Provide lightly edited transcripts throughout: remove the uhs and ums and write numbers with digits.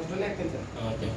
Okay.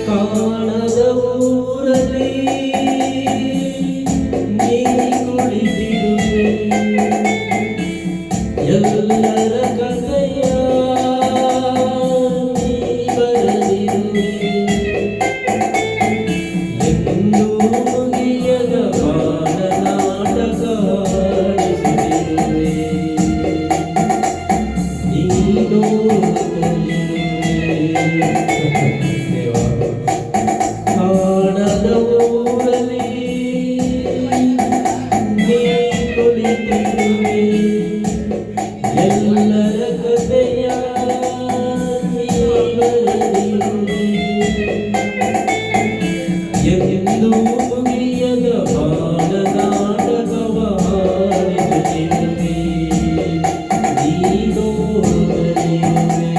ಕಾಣದ ಊರಲ್ಲಿ ನೀ ಕುಳಿತಿರುವೆ, ಎಲ್ಲರ ಕಥೆಯ ನೀ ಬರೆದಿರುವೆ, ಎಂದು ಮುಗಿಯದ ಬಾಳ ನಾಟಕ ಆಡಿಸುತ್ತಿರುವೆ, ನೀನು ಕಾಣದ ಊರಲ್ಲಿ ನೀ ಕುಳಿತಿರುವೆ, ಎಲ್ಲರ ಕಥೆಯ ನೀ ಬರೆದಿರುವೆ, ಎಂದು ಮುಗಿಯದ ಬಾಳ ನಾಟಕವ ಆಡಿಸುತ್ತಿರುವೆ, ನೀನು ಬರೆಯುವೆ.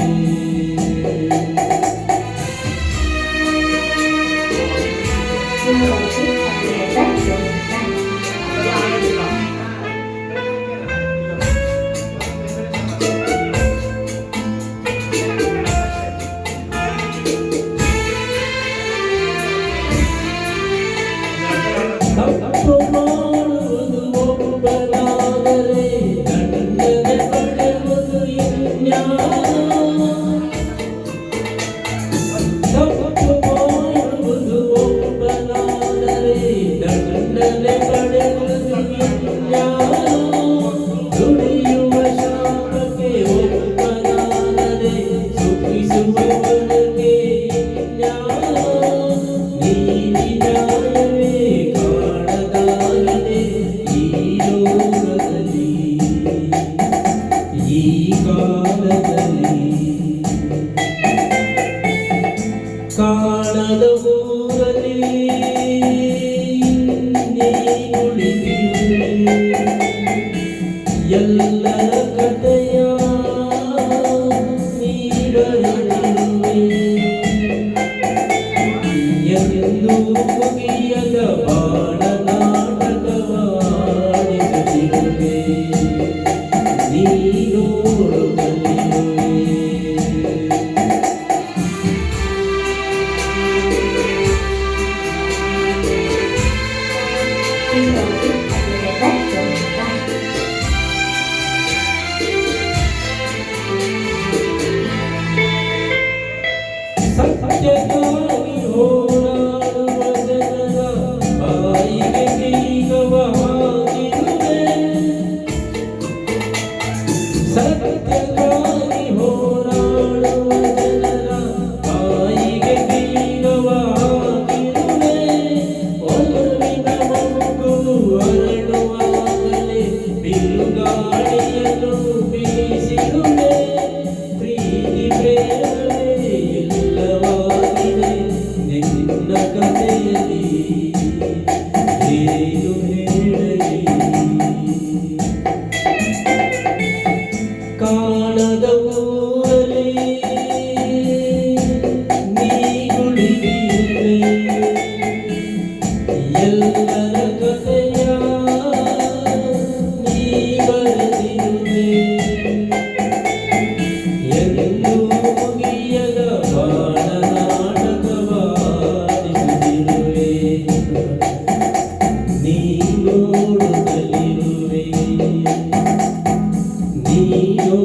ತಪ್ಪು ಮಾಡುವುದು ಒಬ್ಬನಾದರೆ ದಂಡನೆ ಪಡೆಯುವುದು ಇನ್ಯಾರು? ತಪ್ಪು ಮಾಡುವುದು ಒಬ್ಬನಾದರೆ ದಂಡನೆ ಪಡೆಯುವುದು ಇನ್ಯಾರು? ದುಡಿಯುವ ಶಾಪಕ್ಕೆ ಒಬ್ಬನಾದರೆ ಸುಖಿಸುವವನಿಗೆ ಇನ್ಯಾರು? ನೀತಿ ನ್ಯಾಯವೇ ಕಾಣದಾಗಿದೆ ಈ ಲೋಕದಲ್ಲಿ, ಈ ಕಾಲದಲ್ಲಿ. ಕಾಣದ ಊರಲ್ಲಿ ನೀ ಕುಳಿತಿರುವೆ, ಎಲ್ಲರ ಕಥೆಯ ನೀ ಬರೆದಿರುವೆ, ಎಂದು ಮುಗಿಯದ ಬಾಳ ನಾಟಕವ ಆಡಿಸುತ್ತಿರುವೆ, ನೀನು ಕಲಿಯುವೆ. ಸತ್ಯಕ್ಕಾಗಿ ಹೋರಾಡುವ ಜನರ ಬಾಯಿಗೆ ಕೀಗವ ಹಾಕಿರುವೆ, ಸತ್ಯಕ್ಕಾಗಿ ಹೋರಾಡುವ ಜನರ ಬಾಯಿಗೆ ಕೀಗವ ಹಾಕಿರುವೆ, ಒಲವಿನ ಮಕ್ಕಳು ಅರಳುವಾಗಲೇ ಬಿರುಗಾಳಿಯನ್ನು ಬೀಸಿರುವೆ, ಪ್ರೀತಿ ಪ್ರೇಮವೇ ಇಲ್ಲವಾಗಿದೆ ನಿನ್ನ ಕಥೆಯಲ್ಲಿ, ಏನು ಹೇಳಲಿ? ಕಾಣದ ಊರಲ್ಲಿ ನೀ ಕುಳಿತಿರುವೆ, ಎಲ್ಲರ ಕಥೆಯ ನೀ ಬರೆದಿರುವೆ, ಎಂದು ಮುಗಿಯದ ಬಾಳ ನಾಟಕವ ಆಡಿಸುತ್ತಿರುವೆ, ನೀನು ಕಲಿಯುವೆ, ನೀನು